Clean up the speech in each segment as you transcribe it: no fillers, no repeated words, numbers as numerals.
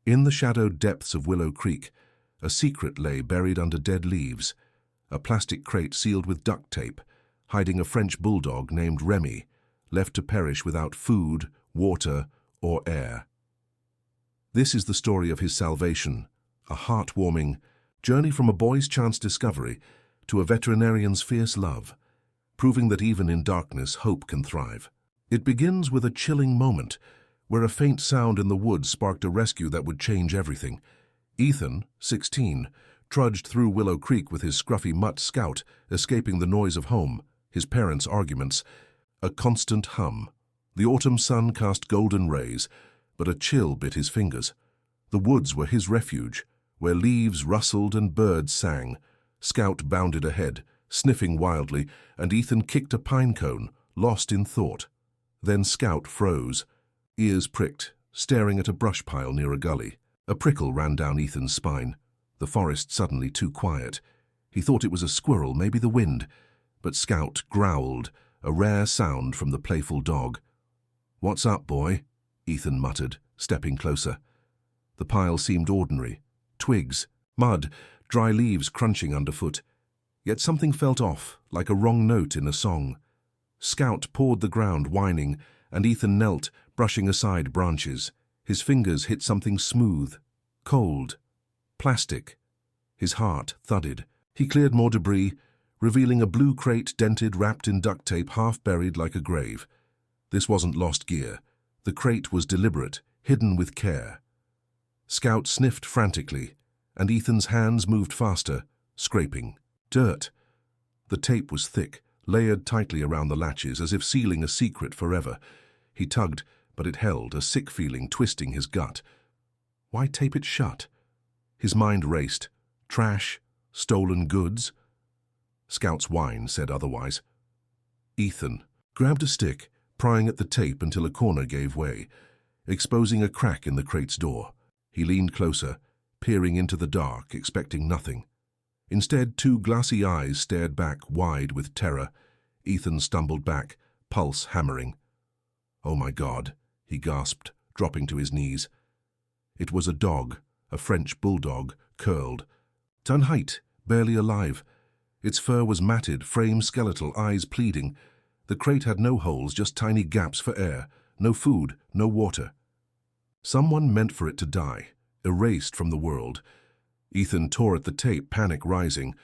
In the shadowed depths of Willow Creek, a secret lay buried under dead leaves, a plastic crate sealed with duct tape, hiding a French bulldog named Remy, left to perish without food, water, or air. This is the story of his salvation, a heartwarming journey from a boy's chance discovery to a veterinarian's fierce love, proving that even in darkness hope can thrive. It begins with a chilling moment, where a faint sound in the woods sparked a rescue that would change everything. Ethan, 16, trudged through Willow Creek with his scruffy mutt Scout, escaping the noise of home, his parents' arguments, a constant hum. The autumn sun cast golden rays, but a chill bit his fingers. The woods were his refuge, where leaves rustled and birds sang. Scout bounded ahead, sniffing wildly, and Ethan kicked a pine cone, lost in thought. Then Scout froze, ears pricked, staring at a brush pile near a gully. A prickle ran down Ethan's spine. The forest suddenly too quiet. He thought it was a squirrel, maybe the wind, but Scout growled, a rare sound from the playful dog. "What's up, boy?" Ethan muttered, stepping closer. The pile seemed ordinary. Twigs, mud, dry leaves crunching underfoot. Yet something felt off, like a wrong note in a song. Scout pawed the ground, whining, and Ethan knelt, brushing aside branches. His fingers hit something smooth, cold, plastic. His heart thudded. He cleared more debris, revealing a blue crate dented, wrapped in duct tape, half buried like a grave. This wasn't lost gear. The crate was deliberate, hidden with care. Scout sniffed frantically, and Ethan's hands moved faster, scraping. Dirt. The tape was thick, layered tightly around the latches, as if sealing a secret forever. He tugged, but it held, a sick feeling twisting his gut. Why tape it shut? His mind raced. Trash? Stolen goods? Scout's whine said otherwise. Ethan grabbed a stick, prying at the tape until a corner gave way, exposing a crack in the crate's door. He leaned closer, peering into the dark, expecting nothing. Instead, two glassy eyes stared back, wide with terror. Ethan stumbled back, pulse hammering. "Oh my God," he gasped, dropping to his knees. It was a dog, a French bulldog, curled. Ton height, barely alive. Its fur was matted, frame skeletal, eyes pleading. The crate had no holes, just tiny gaps for air. No food, no water. Someone meant for it to die, erased from the world. Ethan tore at the tape, panic rising.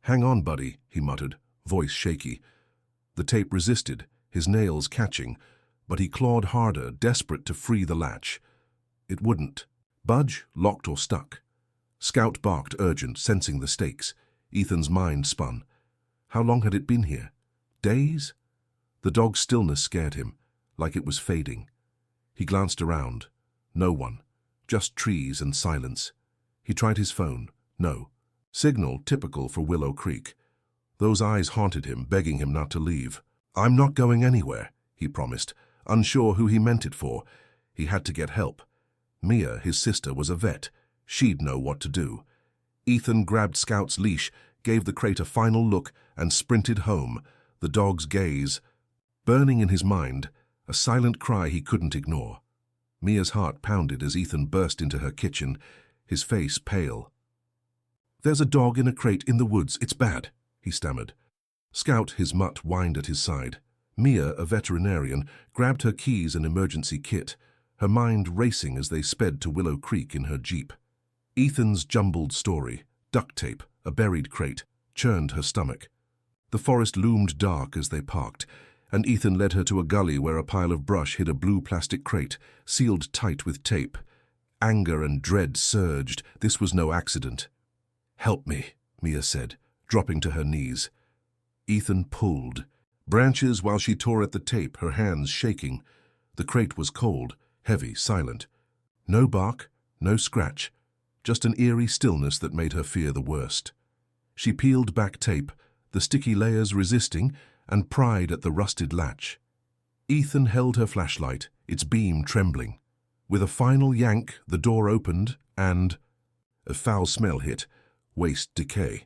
"Hang on, buddy," he muttered, voice shaky. The tape resisted, his nails catching, but he clawed harder, desperate to free the latch. It wouldn't budge, locked or stuck. Scout barked, urgent, sensing the stakes. Ethan's mind spun. How long had it been here? Days? The dog's stillness scared him, like it was fading. He glanced around. No one. Just trees and silence. He tried his phone. No. Signal typical for Willow Creek. Those eyes haunted him, begging him not to leave. "I'm not going anywhere," he promised, unsure who he meant it for. He had to get help. Mia, his sister, was a vet. She'd know what to do. Ethan grabbed Scout's leash, gave the crate a final look, and sprinted home, the dog's gaze burning in his mind, a silent cry he couldn't ignore. Mia's heart pounded as Ethan burst into her kitchen, his face pale. "There's a dog in a crate in the woods. It's bad," he stammered. Scout, his mutt, whined at his side. Mia, a veterinarian, grabbed her keys and emergency kit, her mind racing as they sped to Willow Creek in her Jeep. Ethan's jumbled story, duct tape, a buried crate, churned her stomach. The forest loomed dark as they parked, and Ethan led her to a gully where a pile of brush hid a blue plastic crate, sealed tight with tape. Anger and dread surged. This was no accident. "Help me," Mia said, dropping to her knees. Ethan pulled. Branches while she tore at the tape, her hands shaking. The crate was cold, heavy, silent. No bark, no scratch, just an eerie stillness that made her fear the worst. She peeled back tape, the sticky layers resisting, and pried at the rusted latch. Ethan held her flashlight, its beam trembling. With a final yank, the door opened, and a foul smell hit, waste decay.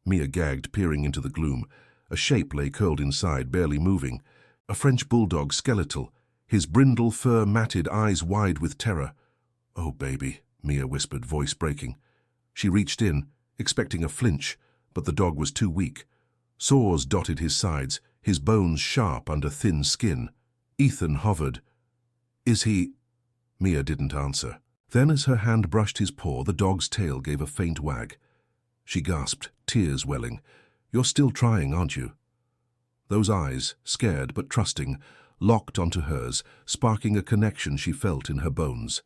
Mia gagged, peering into the gloom. A shape lay curled inside, barely moving. A French bulldog, skeletal, his brindle fur matted, eyes wide with terror. "Oh, baby," Mia whispered, voice breaking. She reached in, expecting a flinch, but the dog was too weak. Sores dotted his sides, his bones sharp under thin skin. Ethan hovered. "Is he—" Mia didn't answer. Then as her hand brushed his paw, the dog's tail gave a faint wag. She gasped, tears welling. "You're still trying, aren't you?" Those eyes, scared but trusting, locked onto hers, sparking a connection she felt in her bones.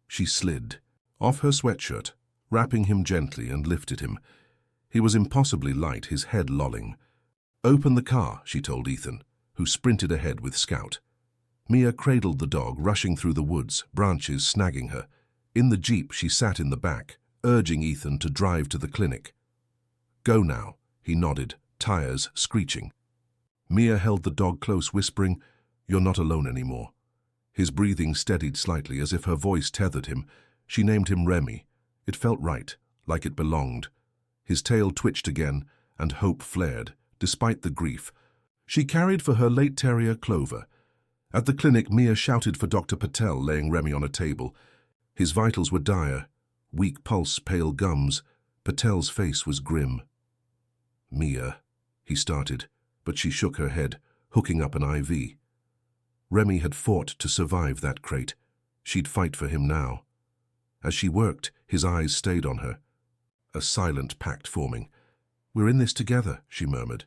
She slid off her sweatshirt, wrapping him gently, and lifted him. He was impossibly light, his head lolling. "Open the car," she told Ethan, who sprinted ahead with Scout. Mia cradled the dog, rushing through the woods, branches snagging her. In the jeep, she sat in the back, urging Ethan to drive to the clinic. "Go now," he nodded, tires screeching. Mia held the dog close, whispering, "You're not alone anymore." His breathing steadied slightly, as if her voice tethered him. She named him Remy. It felt right, like it belonged. His tail twitched again, and hope flared, despite the grief. She carried for her late terrier, Clover. At the clinic, Mia shouted for Dr. Patel, laying Remy on a table. His vitals were dire. Weak pulse, pale gums. Patel's face was grim. "Mia," he started, but she shook her head, hooking up an IV. Remy had fought to survive that crate. She'd fight for him now. As she worked, his eyes stayed on her. A silent pact forming. "We're in this together," she murmured.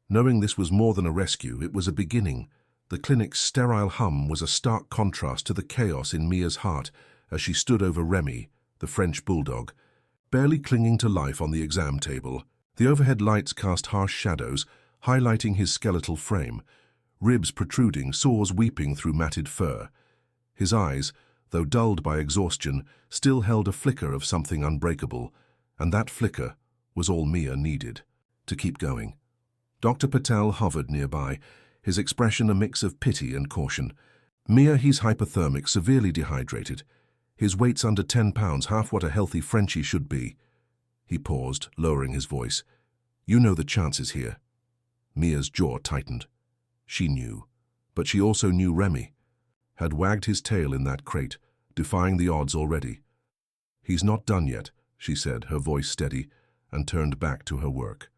Knowing this was more than a rescue, it was a beginning. The clinic's sterile hum was a stark contrast to the chaos in Mia's heart as she stood over Remy, the French bulldog, barely clinging to life on the exam table. The overhead lights cast harsh shadows, highlighting his skeletal frame, ribs protruding, sores weeping through matted fur. His eyes, though dulled by exhaustion, still held a flicker of something unbreakable, and that flicker was all Mia needed to keep going. Dr. Patel hovered nearby, his expression a mix of pity and caution. "Mia, he's hypothermic, severely dehydrated. His weight's under 10 pounds, half what a healthy Frenchie should be." He paused, lowering his voice. "You know the chances here." Mia's jaw tightened. She knew, but she also knew Remy had wagged his tail in that crate, defying the odds already. "He's not done yet," she said, her voice steady, and turned back to her work.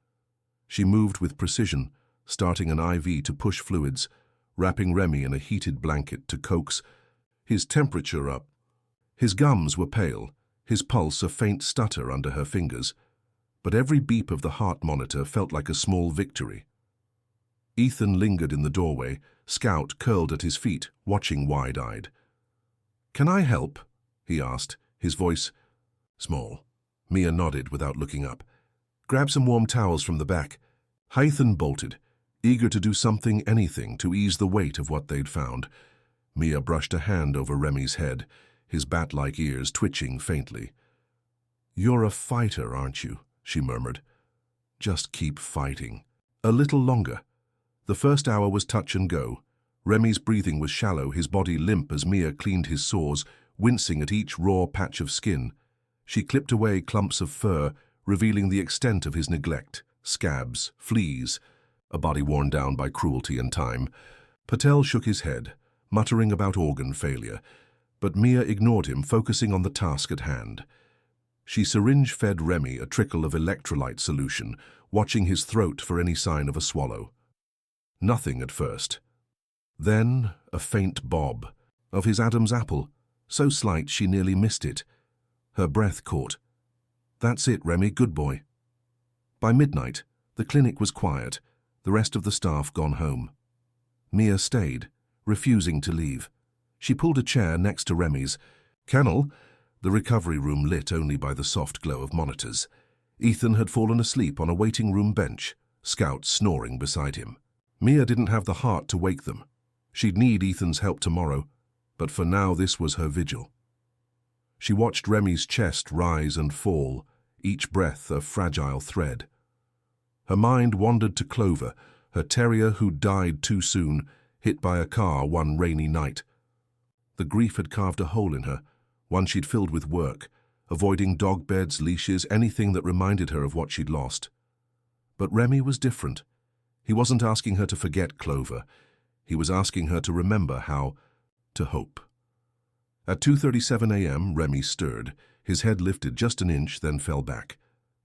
She moved with precision, starting an IV to push fluids, wrapping Remy in a heated blanket to coax his temperature up. His gums were pale, his pulse a faint stutter under her fingers, but every beep of the heart monitor felt like a small victory. Ethan lingered in the doorway, Scout curled at his feet, watching wide-eyed. "Can I help?" he asked, his voice small. Mia nodded without looking up. "Grab some warm towels from the back." Ethan bolted, eager to do something, anything, to ease the weight of what they'd found. Mia brushed a hand over Remy's head, his bat-like ears twitching faintly. "You're a fighter, aren't you?" she murmured. "Just keep fighting. A little longer." The first hour was touch and go. Remy's breathing was shallow, his body limp as Mia cleaned his sores, wincing at each raw patch of skin. She clipped away clumps of fur, revealing the extent of his neglect, scabs, fleas, a body worn down by cruelty and time. Patel shook his head, muttering about organ failure, but Mia ignored him, focusing on the task at hand. She syringe-fed Remy a trickle of electrolyte solution, watching his throat for any sign of a swallow. Nothing at first. Then a faint bob of his Adam's apple, so slight she nearly missed it. Her breath caught. "That's it, Remy, good boy." By midnight, the clinic was quiet, the rest of the staff gone home. Mia stayed, refusing to leave. She pulled a chair next to Remy's. Kennel, the recovery room lit only by the soft glow of monitors. Ethan had fallen asleep on a waiting room bench, Scout snoring beside him. Mia didn't have the heart to wake them. She'd need Ethan's help tomorrow, but for now this was her vigil. She watched Remy's chest rise and fall, each breath a fragile thread. Her mind wandered to Clover, her terrier who died too soon, hit by a car one rainy night. The grief had carved a hole in her, one she'd filled with work, avoiding dog beds, leashes, anything that reminded her of what she'd lost. But Remy was different. He wasn't asking her to forget Clover. He was asking her to remember how to hope. At 2:37 a.m., Remy stirred. His head lifted just an inch, then fell back.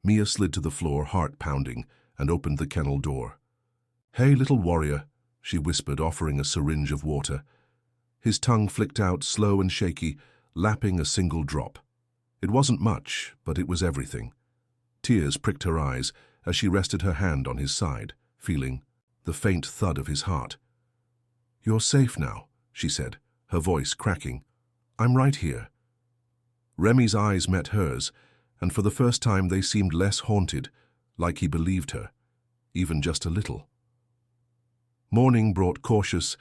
Mia slid to the floor, heart pounding, and opened the kennel door. "Hey, little warrior," she whispered, offering a syringe of water. His tongue flicked out, slow and shaky, lapping a single drop. It wasn't much, but it was everything. Tears pricked her eyes as she rested her hand on his side, feeling the faint thud of his heart. "You're safe now," she said, her voice cracking. "I'm right here." Remy's eyes met hers, and for the first time they seemed less haunted, like he believed her, even just a little. Morning brought cautious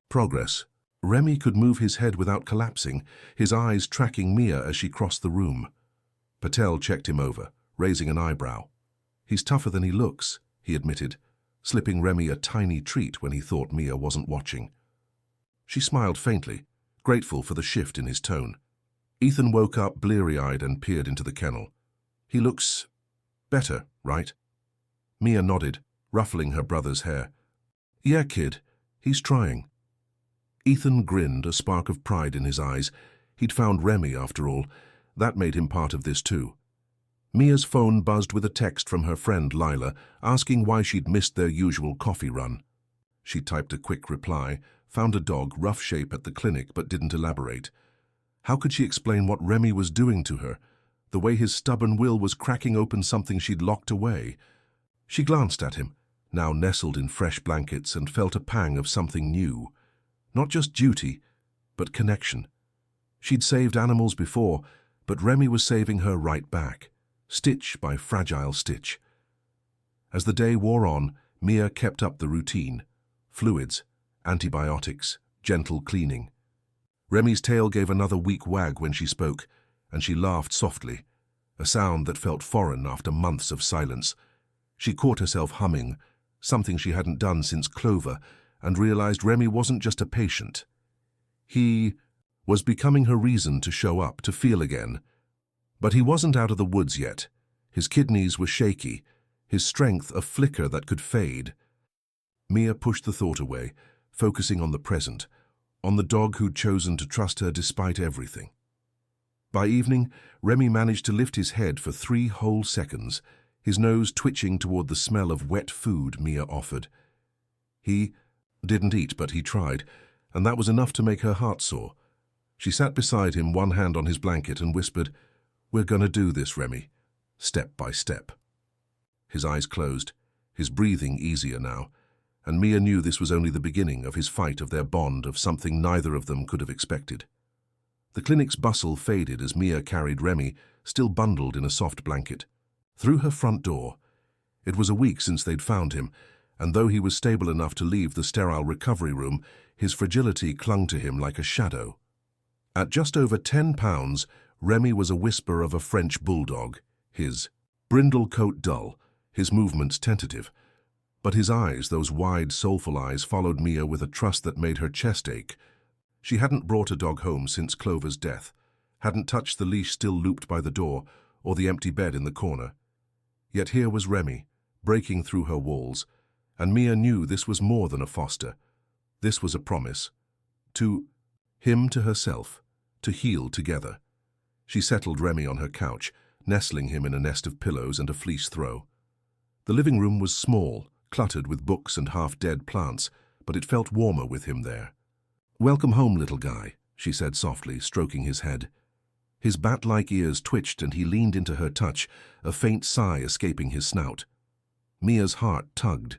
progress. Remy could move his head without collapsing, his eyes tracking Mia as she crossed the room. Patel checked him over, raising an eyebrow. "He's tougher than he looks," he admitted, slipping Remy a tiny treat when he thought Mia wasn't watching. She smiled faintly, grateful for the shift in his tone. Ethan woke up bleary-eyed and peered into the kennel. "He looks better, right?" Mia nodded, ruffling her brother's hair. "Yeah, kid, he's trying." Ethan grinned, a spark of pride in his eyes. He'd found Remy, after all. That made him part of this too. Mia's phone buzzed with a text from her friend Lila, asking why she'd missed their usual coffee run. She typed a quick reply, found a dog, rough shape, at the clinic, but didn't elaborate. How could she explain what Remy was doing to her, the way his stubborn will was cracking open something she'd locked away? She glanced at him, now nestled in fresh blankets, and felt a pang of something new. Not just duty, but connection. She'd saved animals before, but Remy was saving her right back, stitch by fragile stitch. As the day wore on, Mia kept up the routine. Fluids, antibiotics, gentle cleaning. Remy's tail gave another weak wag when she spoke, and she laughed softly, a sound that felt foreign after months of silence. She caught herself humming, something she hadn't done since Clover, and realized Remy wasn't just a patient. He was becoming her reason to show up, to feel again. But he wasn't out of the woods yet. His kidneys were shaky, his strength a flicker that could fade. Mia pushed the thought away, focusing on the present, on the dog who'd chosen to trust her despite everything. By evening, Remy managed to lift his head for 3 whole seconds, his nose twitching toward the smell of wet food Mia offered. He didn't eat, but he tried, and that was enough to make her heart sore. She sat beside him, one hand on his blanket, and whispered, "We're gonna do this, Remy, step by step." His eyes closed, his breathing easier now, and Mia knew this was only the beginning of his fight, of their bond, of something neither of them could have expected. The clinic's bustle faded as Mia carried Remy, still bundled in a soft blanket, through her front door. It was a week since they'd found him, and though he was stable enough to leave the sterile recovery room, his fragility clung to him like a shadow. At just over 10 pounds, Remy was a whisper of a French bulldog, his brindle coat dull, his movements tentative. But his eyes, those wide, soulful eyes, followed Mia with a trust that made her chest ache. She hadn't brought a dog home since Clover's death, hadn't touched the leash still looped by the door, or the empty bed in the corner. Yet here was Remy, breaking through her walls, and Mia knew this was more than a foster. This was a promise. To him, to herself, to heal together. She settled Remy on her couch, nestling him in a nest of pillows and a fleece throw. The living room was small, cluttered with books and half-dead plants, but it felt warmer with him there. "Welcome home, little guy," she said softly, stroking his head. His bat-like ears twitched and he leaned into her touch, a faint sigh escaping his snout. Mia's heart tugged.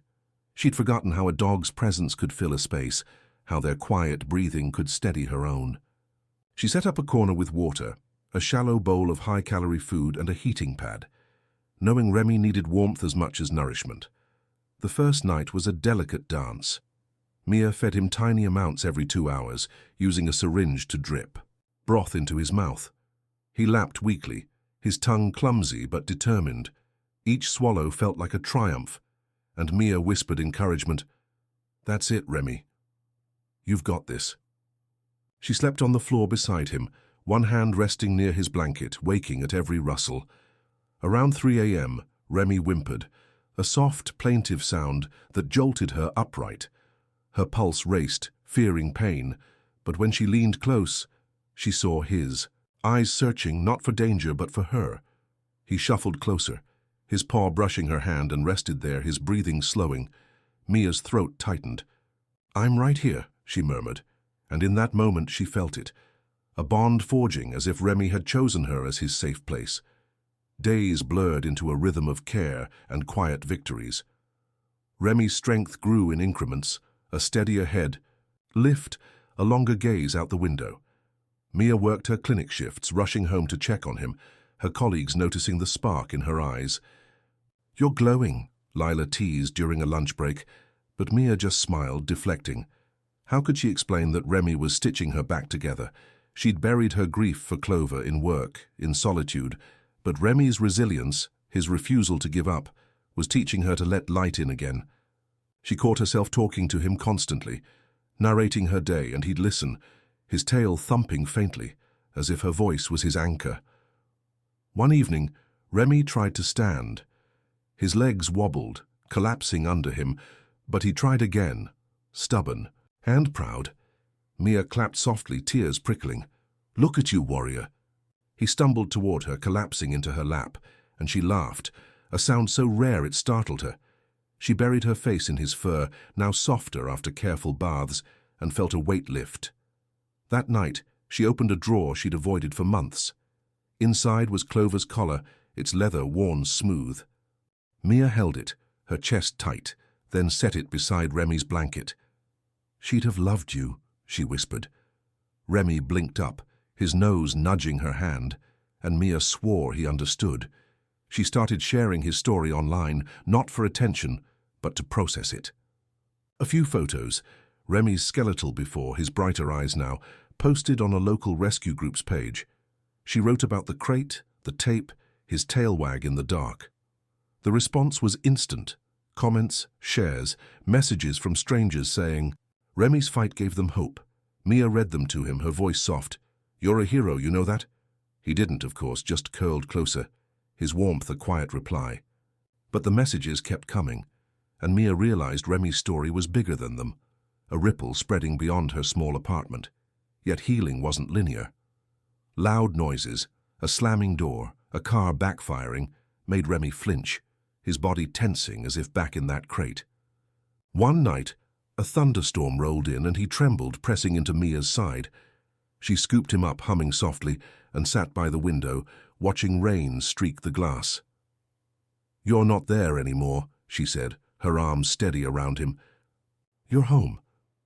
She'd forgotten how a dog's presence could fill a space, how their quiet breathing could steady her own. She set up a corner with water, a shallow bowl of high-calorie food and a heating pad, knowing Remy needed warmth as much as nourishment. The first night was a delicate dance. Mia fed him tiny amounts every 2 hours, using a syringe to drip broth into his mouth. He lapped weakly, his tongue clumsy but determined. Each swallow felt like a triumph, and Mia whispered encouragement, "That's it, Remy. You've got this." She slept on the floor beside him, one hand resting near his blanket, waking at every rustle. Around 3 a.m., Remy whimpered, a soft, plaintive sound that jolted her upright. Her pulse raced, fearing pain, but when she leaned close, She saw his, eyes searching not for danger but for her. He shuffled closer, his paw brushing her hand, and rested there, his breathing slowing. Mia's throat tightened. "I'm right here," she murmured, and in that moment she felt it. A bond forging, as if Remy had chosen her as his safe place. Days blurred into a rhythm of care and quiet victories. Remy's strength grew in increments, a steadier head, lift, a longer gaze out the window. Mia worked her clinic shifts, rushing home to check on him, her colleagues noticing the spark in her eyes. "You're glowing," Lila teased during a lunch break, but Mia just smiled, deflecting. How could she explain that Remy was stitching her back together? She'd buried her grief for Clover in work, in solitude, but Remy's resilience, his refusal to give up, was teaching her to let light in again. She caught herself talking to him constantly, narrating her day, and he'd listen, his tail thumping faintly, as if her voice was his anchor. One evening, Remy tried to stand. His legs wobbled, collapsing under him, but he tried again, stubborn and proud. Mia clapped softly, tears prickling. "Look at you, warrior." He stumbled toward her, collapsing into her lap, and she laughed, a sound so rare it startled her. She buried her face in his fur, now softer after careful baths, and felt a weight lift. That night, she opened a drawer she'd avoided for months. Inside was Clover's collar, its leather worn smooth. Mia held it, her chest tight, then set it beside Remy's blanket. "She'd have loved you," she whispered. Remy blinked up, his nose nudging her hand, and Mia swore he understood. She started sharing his story online, not for attention, but to process it. A few photos, Remy's skeletal before, his brighter eyes now, posted on a local rescue group's page. She wrote about the crate, the tape, his tail wag in the dark. The response was instant. Comments, shares, messages from strangers saying, Remy's fight gave them hope. Mia read them to him, her voice soft. "You're a hero, you know that?" He didn't, of course, just curled closer, his warmth a quiet reply. But the messages kept coming, and Mia realized Remy's story was bigger than them, a ripple spreading beyond her small apartment. Yet healing wasn't linear. Loud noises, a slamming door, a car backfiring, made Remy flinch, his body tensing as if back in that crate. One night, a thunderstorm rolled in and he trembled, pressing into Mia's side. She scooped him up, humming softly, and sat by the window, watching rain streak the glass. "You're not there anymore," she said, her arms steady around him. "You're home."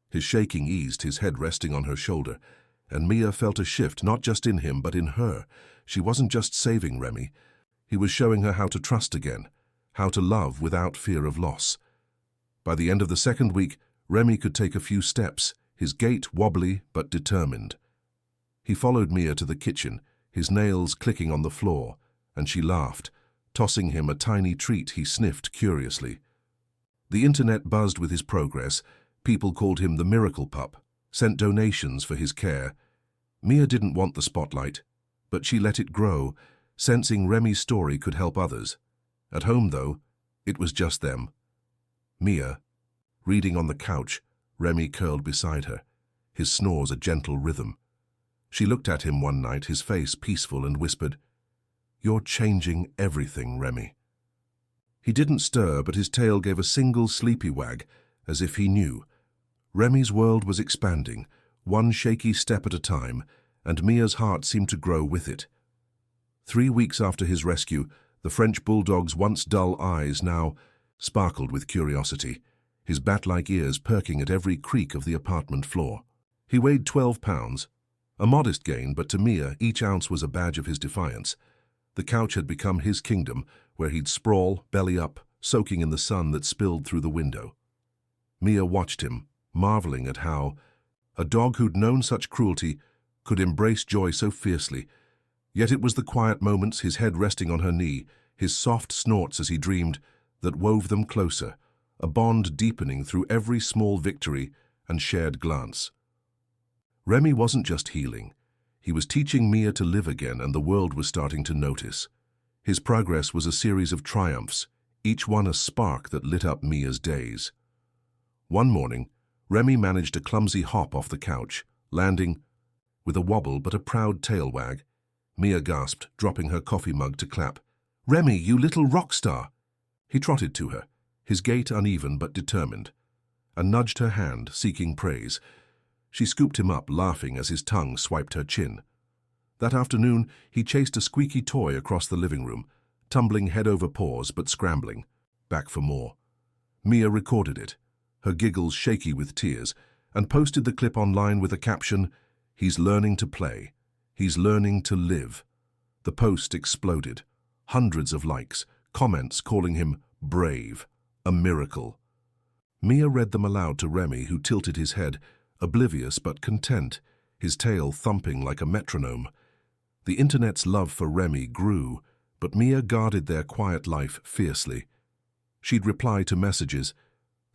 His shaking eased, his head resting on her shoulder, and Mia felt a shift, not just in him, but in her. She wasn't just saving Remy. He was showing her how to trust again, how to love without fear of loss. By the end of the second week, Remy could take a few steps, his gait wobbly but determined. He followed Mia to the kitchen, his nails clicking on the floor, and she laughed, tossing him a tiny treat he sniffed curiously. The internet buzzed with his progress. People called him the miracle pup, sent donations for his care. Mia didn't want the spotlight, but she let it grow, sensing Remy's story could help others. At home, though, it was just them. Mia, reading on the couch, Remy curled beside her, his snores a gentle rhythm. She looked at him one night, his face peaceful, and whispered, "You're changing everything, Remy." He didn't stir, but his tail gave a single sleepy wag, as if he knew. Remy's world was expanding, one shaky step at a time, and Mia's heart seemed to grow with it. 3 weeks after his rescue, the French Bulldog's once dull eyes now sparkled with curiosity, his bat-like ears perking at every creak of the apartment floor. He weighed 12 pounds, a modest gain, but to Mia each ounce was a badge of his defiance. The couch had become his kingdom, where he'd sprawl, belly up, soaking in the sun that spilled through the window. Mia watched him, marveling at how a dog who'd known such cruelty could embrace joy so fiercely. Yet it was the quiet moments, his head resting on her knee, his soft snorts as he dreamed, that wove them closer, a bond deepening through every small victory and shared glance. Remy wasn't just healing. He was teaching Mia to live again, and the world was starting to notice. His progress was a series of triumphs, each one a spark that lit up Mia's days. One morning, Remy managed a clumsy hop off the couch, landing with a wobble but a proud tail wag. Mia gasped, dropping her coffee mug to clap. "Remy, you little rock star!" He trotted to her, his gait uneven but determined, and nudged her hand, seeking praise. She scooped him up, laughing as his tongue swiped her chin. That afternoon, he chased a squeaky toy across the living room, tumbling head over paws but scrambling, back for more. Mia recorded it, her giggles shaky with tears, and posted the clip online with a caption, "He's learning to play. He's learning to live." The post exploded. Hundreds of likes, comments calling him brave, a miracle. Mia read them aloud to Remy, who tilted his head, oblivious but content, his tail thumping like a metronome. The internet's love for Remy grew, but Mia guarded their quiet life fiercely. She'd reply to messages,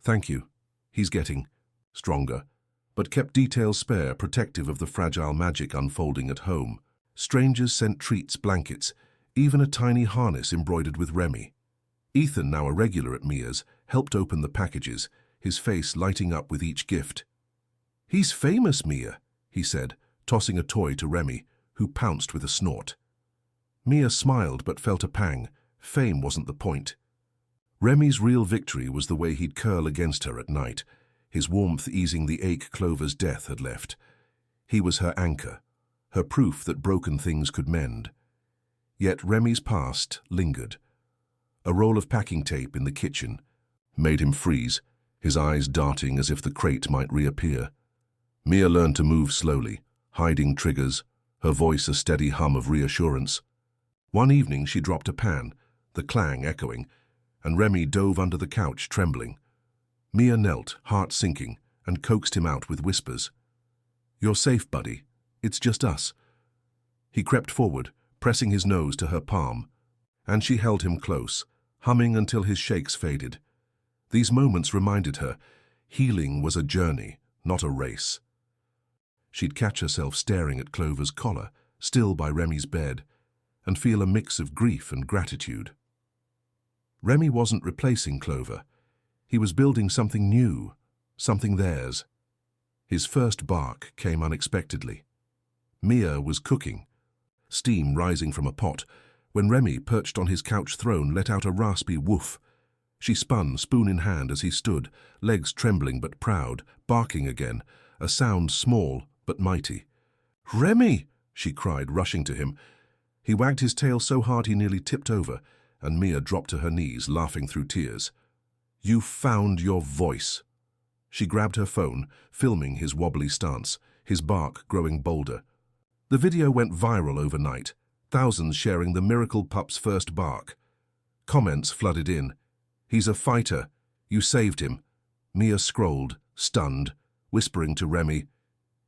"Thank you, he's getting stronger," but kept details spare, protective of the fragile magic unfolding at home. Strangers sent treats, blankets, even a tiny harness embroidered with Remy. Ethan, now a regular at Mia's, helped open the packages, his face lighting up with each gift. "He's famous, Mia," he said, tossing a toy to Remy, who pounced with a snort. Mia smiled but felt a pang. Fame wasn't the point. Remy's real victory was the way he'd curl against her at night, his warmth easing the ache Clover's death had left. He was her anchor, her proof that broken things could mend. Yet Remy's past lingered. A roll of packing tape in the kitchen made him freeze, his eyes darting as if the crate might reappear. Mia learned to move slowly, hiding triggers, her voice a steady hum of reassurance. One evening she dropped a pan, the clang echoing, and Remy dove under the couch, trembling. Mia knelt, heart sinking, and coaxed him out with whispers. "You're safe, buddy. It's just us." He crept forward, pressing his nose to her palm, and she held him close, humming until his shakes faded. These moments reminded her, healing was a journey, not a race. She'd catch herself staring at Clover's collar, still by Remy's bed, and feel a mix of grief and gratitude. Remy wasn't replacing Clover. He was building something new, something theirs. His first bark came unexpectedly. Mia was cooking, steam rising from a pot, when Remy, perched on his couch throne, let out a raspy woof. She spun, spoon in hand, as he stood, legs trembling but proud, barking again, a sound small but mighty. "Remy!" she cried, rushing to him. He wagged his tail so hard he nearly tipped over, and Mia dropped to her knees, laughing through tears. "You found your voice." She grabbed her phone, filming his wobbly stance, his bark growing bolder. The video went viral overnight, thousands sharing the miracle pup's first bark. Comments flooded in. "He's a fighter. You saved him." Mia scrolled, stunned, whispering to Remy,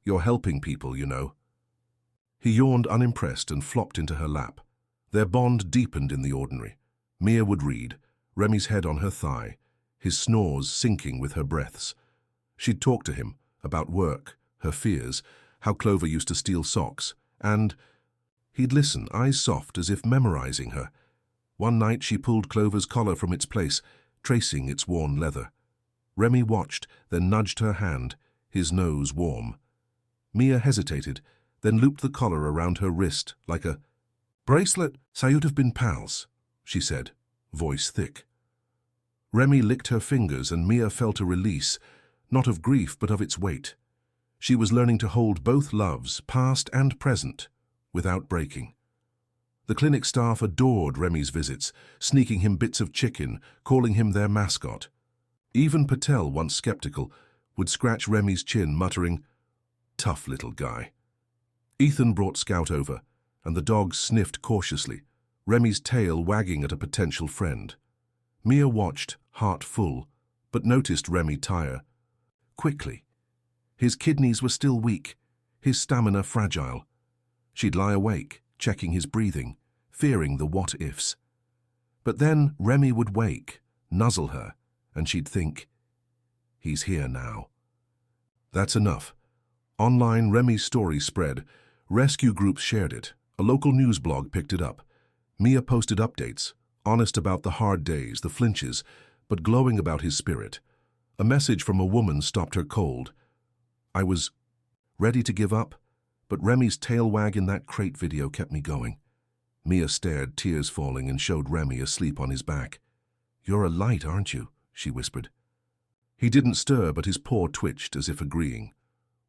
"You're helping people, you know." He yawned unimpressed and flopped into her lap. Their bond deepened in the ordinary. Mia would read, Remy's head on her thigh, his snores syncing with her breaths. She'd talk to him about work, her fears, how Clover used to steal socks, and he'd listen, eyes soft as if memorizing her. One night she pulled Clover's collar from its place, tracing its worn leather. Remy watched, then nudged her hand, his nose warm. Mia hesitated, then looped the collar around her wrist like a bracelet. "So you'd have been pals," she said, voice thick. Remy licked her fingers and Mia felt a release, not of grief but of its weight. She was learning to hold both loves, past and present, without breaking. The clinic staff adored Remy's visits, sneaking him bits of chicken, calling him their mascot. Even Patel, once skeptical, would scratch Remy's chin, muttering, "Tough little guy." Ethan brought Scout over, and the dog sniffed cautiously, Remy's tail wagging at a potential friend. Mia watched, heart full, but noticed Remy tire. Quickly. His kidneys were still weak, his stamina fragile. She'd lie awake, checking his breathing, fearing the what-ifs. But then Remy would wake, nuzzle her, and she'd think, "He's here now." That's enough. Online, Remy's story spread. Rescue groups shared it. A local news blog picked it up. Mia posted updates, honest about the hard days, the flinches, but glowing about his spirit. A message from a woman stopped her cold. "I was ready to give up, But Remy's tail wag in that crate video kept me going. Mia stared, tears falling, and showed Remy asleep on his back. "You're a light, aren't you?" she whispered. He didn't stir, but his paw twitched as if agreeing.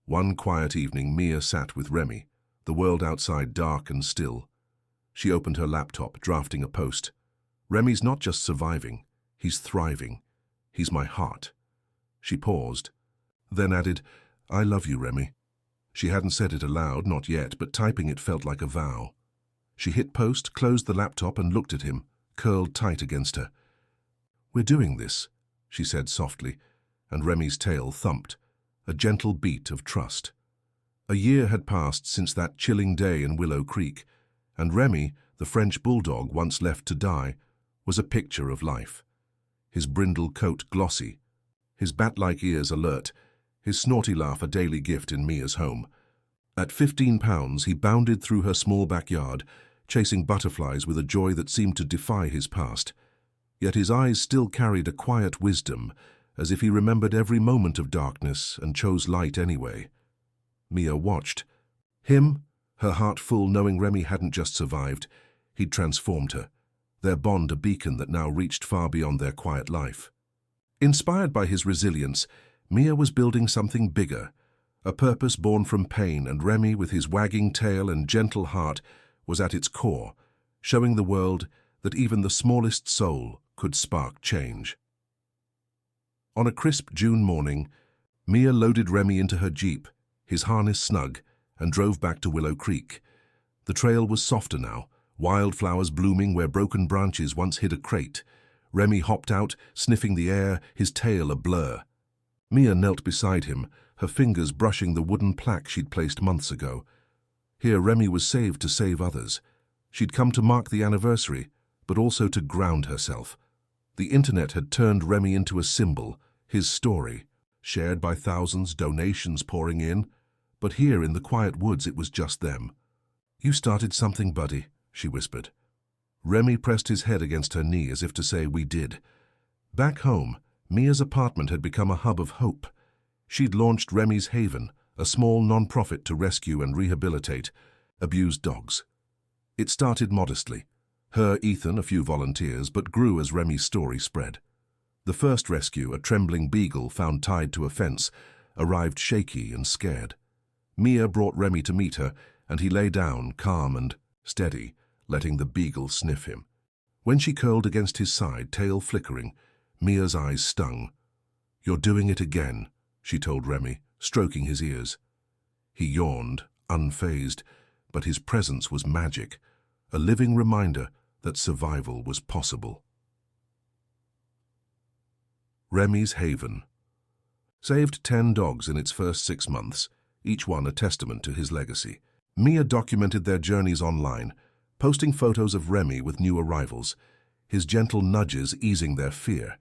One quiet evening, Mia sat with Remy, the world outside dark and still. She opened her laptop, drafting a post. "Remy's not just surviving, he's thriving. He's my heart." She paused, then added, "I love you, Remy." She hadn't said it aloud, not yet, but typing it felt like a vow. She hit post, closed the laptop, and looked at him, curled tight against her. "We're doing this," she said softly, and Remy's tail thumped, a gentle beat of trust. A year had passed since that chilling day in Willow Creek, and Remy, the French bulldog once left to die, was a picture of life. His brindle coat glossy, his bat-like ears alert, his snorty laugh a daily gift in Mia's home. At 15 pounds, he bounded through her small backyard, chasing butterflies with a joy that seemed to defy his past. Yet his eyes still carried a quiet wisdom, as if he remembered every moment of darkness and chose light anyway. Mia watched. Him, her heart full knowing Remy hadn't just survived, he'd transformed her, their bond a beacon that now reached far beyond their quiet life. Inspired by his resilience, Mia was building something bigger, a purpose born from pain, and Remy, with his wagging tail and gentle heart, was at its core, showing the world that even the smallest soul could spark change. On a crisp June morning, Mia loaded Remy into her jeep, his harness snug, and drove back to Willow Creek. The trail was softer now, wildflowers blooming where broken branches once hid a crate. Remy hopped out, sniffing the air, his tail a blur. Mia knelt beside him, her fingers brushing the wooden plaque she'd placed months ago. Here Remy was saved to save others. She'd come to mark the anniversary, but also to ground herself. The internet had turned Remy into a symbol, his story, shared by thousands, donations pouring in. But here in the quiet woods it was just them. "You started something, buddy," she whispered. Remy pressed his head against her knee as if to say, "We did." Back home, Mia's apartment had become a hub of hope. She'd launched Remy's Haven, a small non-profit to rescue and rehabilitate abused dogs. It started modestly. Her, Ethan, a few volunteers, but grew as Remy's story spread. The first rescue, a trembling beagle found tied to a fence, arrived shaky and scared. Mia brought Remy to meet her, and he lay down, calm and steady, letting the beagle sniff him. When she curled against his side, tail flickering, Mia's eyes stung. "You're doing it again," she told Remy, stroking his ears. He yawned, unfazed, but his presence was magic, a living reminder that survival was possible. Remy's Haven. Saved 10 dogs in its first 6 months, each one a testament to his legacy. Mia documented their journeys online, posting photos of Remy with new arrivals, his gentle nudges easing their fear.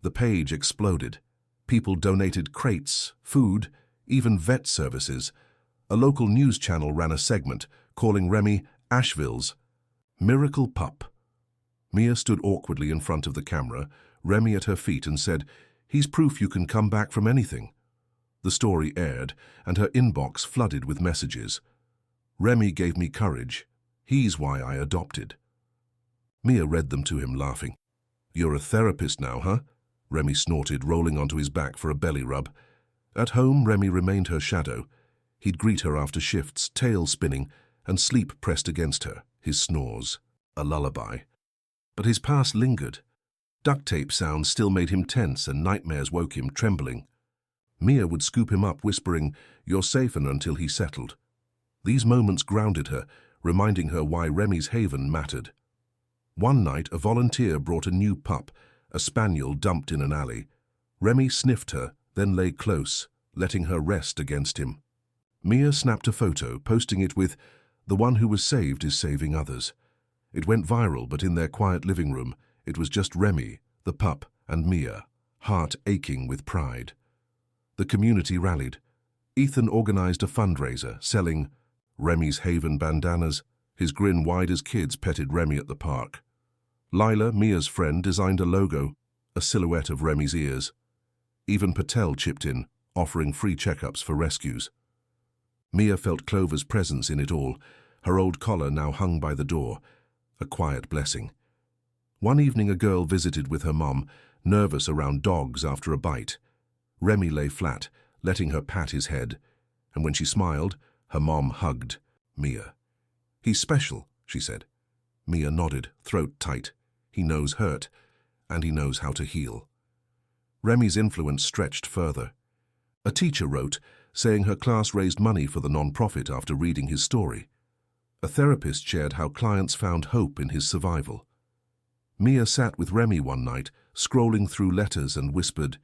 The page exploded. People donated crates, food, even vet services. A local news channel ran a segment, calling Remy Asheville's miracle pup. Mia stood awkwardly in front of the camera, Remy at her feet, and said, "He's proof you can come back from anything." The story aired, and her inbox flooded with messages. "Remy gave me courage. He's why I adopted." Mia read them to him, laughing. "You're a therapist now, huh?" Remy snorted, rolling onto his back for a belly rub. At home, Remy remained her shadow. He'd greet her after shifts, tail spinning, and sleep pressed against her, his snores, a lullaby. But his past lingered. Duct tape sounds still made him tense, and nightmares woke him, trembling. Mia would scoop him up, whispering, "You're safe," until he settled. These moments grounded her, reminding her why Remy's Haven mattered. One night, a volunteer brought a new pup, a spaniel dumped in an alley. Remy sniffed her, then lay close, letting her rest against him. Mia snapped a photo, posting it with, "The one who was saved is saving others." It went viral, but in their quiet living room, it was just Remy, the pup, and Mia, heart aching with pride. The community rallied. Ethan organized a fundraiser, selling Remy's Haven bandanas. His grin wide as kids petted Remy at the park. Lila, Mia's friend, designed a logo, a silhouette of Remy's ears. Even Patel chipped in, offering free checkups for rescues. Mia felt Clover's presence in it all, her old collar now hung by the door, a quiet blessing. One evening a girl visited with her mom, nervous around dogs after a bite. Remy lay flat, letting her pat his head, and when she smiled, her mom hugged Mia. "He's special," she said. Mia nodded, throat tight. He knows hurt, and he knows how to heal. Remy's influence stretched further. A teacher wrote, saying her class raised money for the non-profit after reading his story. A therapist shared how clients found hope in his survival. Mia sat with Remy one night, scrolling through letters and whispered,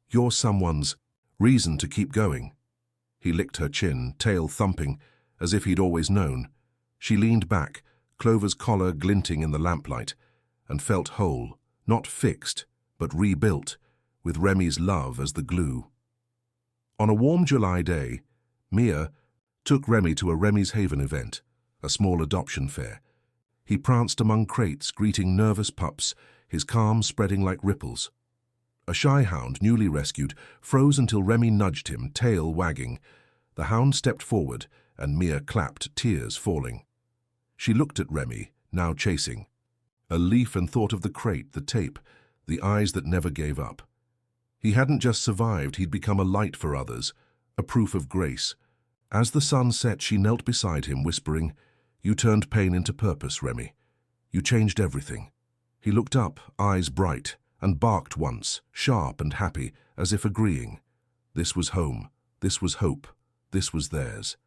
"You're someone's reason to keep going." He licked her chin, tail thumping, as if he'd always known. She leaned back, Clover's collar glinting in the lamplight, and felt whole, not fixed, but rebuilt, with Remy's love as the glue. On a warm July day, Mia took Remy to a Remy's Haven event, a small adoption fair. He pranced among crates, greeting nervous pups, his calm spreading like ripples. A shy hound, newly rescued, froze until Remy nudged him, tail wagging. The hound stepped forward, and Mia clapped, tears falling. She looked at Remy, now chasing. A leaf and thought of the crate, the tape, the eyes that never gave up. He hadn't just survived, he'd become a light for others, a proof of grace. As the sun set, she knelt beside him, whispering, "You turned pain into purpose, Remy. You changed everything." He looked up, eyes bright, and barked once, sharp and happy, as if agreeing. This was home, this was hope, this was theirs.